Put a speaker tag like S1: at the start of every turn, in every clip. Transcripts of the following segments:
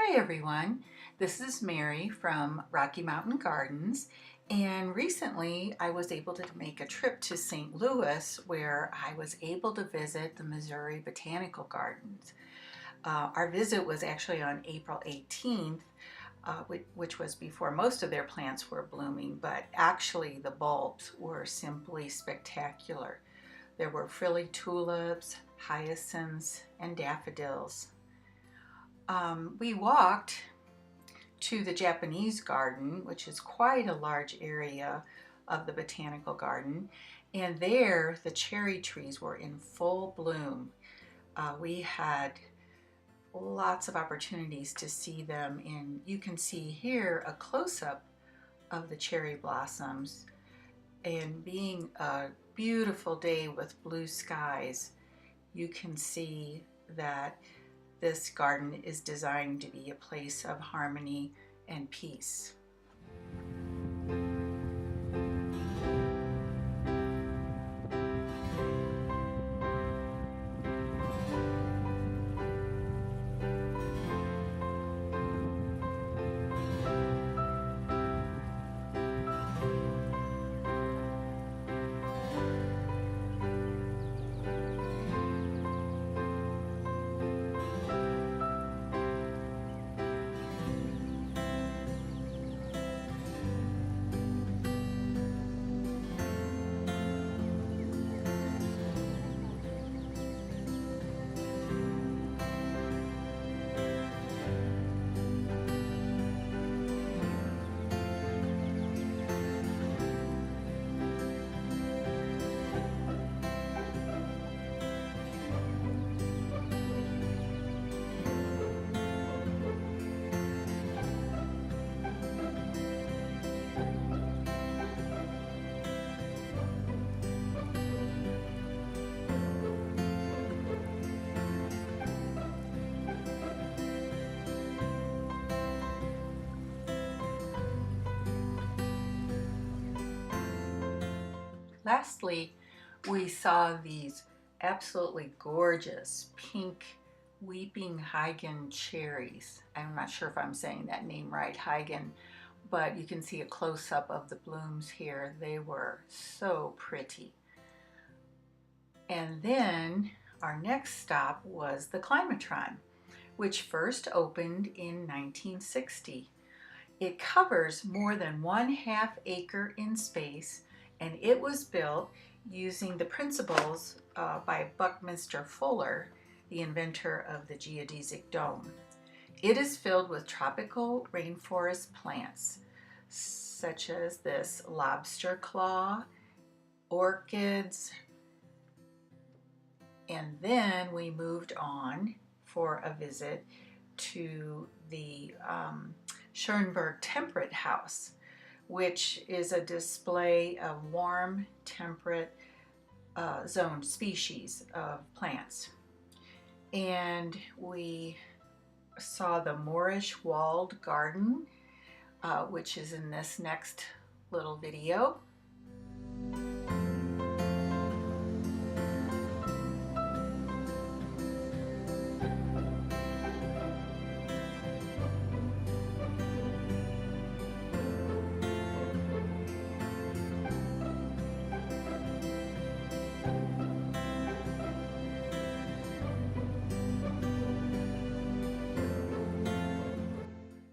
S1: Hi everyone, this is Mary from Rocky Mountain Gardens, and recently I was able to make a trip to St. Louis where I was able to visit the Missouri Botanical Gardens. Our visit was actually on April 18th, which was before most of their plants were blooming, but actually the bulbs were simply spectacular. There were frilly tulips, hyacinths, and daffodils. We walked to the Japanese garden, which is quite a large area of the botanical garden, and there the cherry trees were in full bloom. We had lots of opportunities to see them, and you can see here a close-up of the cherry blossoms. And being a beautiful day with blue skies, you can see that this garden is designed to be a place of harmony and peace. Lastly, we saw these absolutely gorgeous pink weeping Heigen cherries. I'm not sure if I'm saying that name right, Heigen, but you can see a close-up of the blooms here. They were so pretty. And then our next stop was the Climatron, which first opened in 1960. It covers more than 1/2 acre in space, and it was built using the principles by Buckminster Fuller, the inventor of the geodesic dome. It is filled with tropical rainforest plants, such as this lobster claw, orchids, and then we moved on for a visit to the Schoenberg Temperate House, which is a display of warm, temperate zone species of plants. And we saw the Moorish walled garden, which is in this next little video.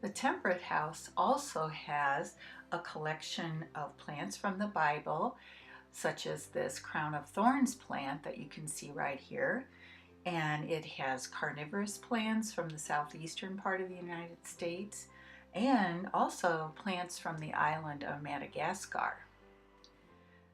S1: The Temperate House also has a collection of plants from the Bible, such as this crown of thorns plant that you can see right here. And it has carnivorous plants from the southeastern part of the United States, and also plants from the island of Madagascar.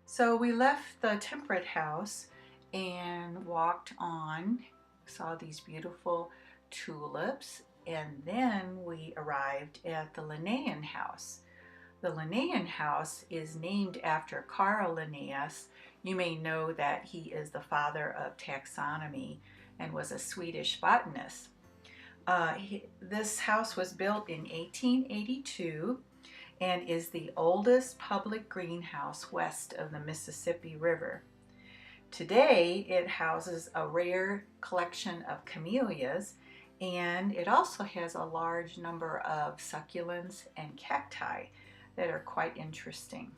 S1: So we left the Temperate House and walked on, saw these beautiful tulips, and then we arrived at the Linnaean House. The Linnaean House is named after Carl Linnaeus. You may know that he is the father of taxonomy and was a Swedish botanist. This house was built in 1882 and is the oldest public greenhouse west of the Mississippi River. Today, it houses a rare collection of camellias And it also has a large number of succulents and cacti that are quite interesting.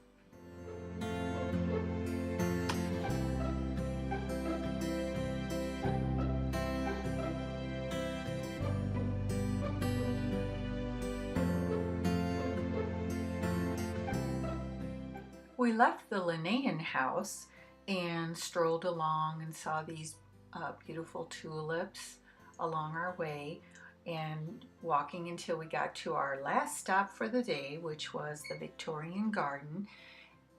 S1: We left the Linnaean House and strolled along and saw these beautiful tulips along our way, and walking until we got to our last stop for the day, which was the Victorian Garden.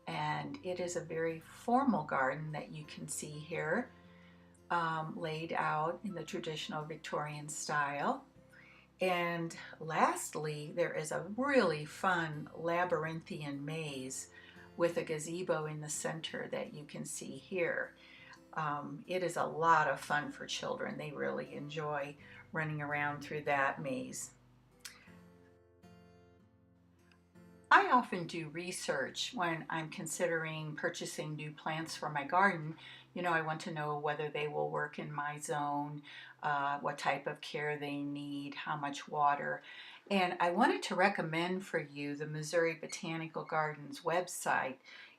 S1: And it is a very formal garden that you can see here, laid out in the traditional Victorian style. And lastly, there is a really fun labyrinthian maze with a gazebo in the center that you can see here. It is a lot of fun for children. They really enjoy running around through that maze. I often do research when I'm considering purchasing new plants for my garden. You know, I want to know whether they will work in my zone, what type of care they need, how much water. And I wanted to recommend for you the Missouri Botanical Gardens website.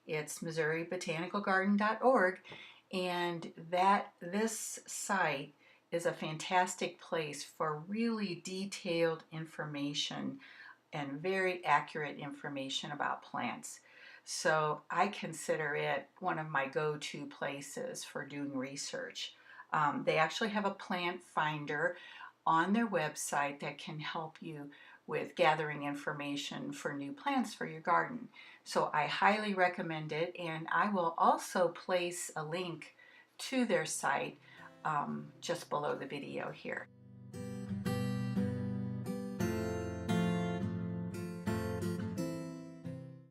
S1: It's missouribotanicalgarden.org, and this site is a fantastic place for really detailed information and very accurate information about plants. So I consider it one of my go-to places for doing research. They actually have a plant finder on their website that can help you with gathering information for new plants for your garden. So I highly recommend it, and I will also place a link to their site just below the video here.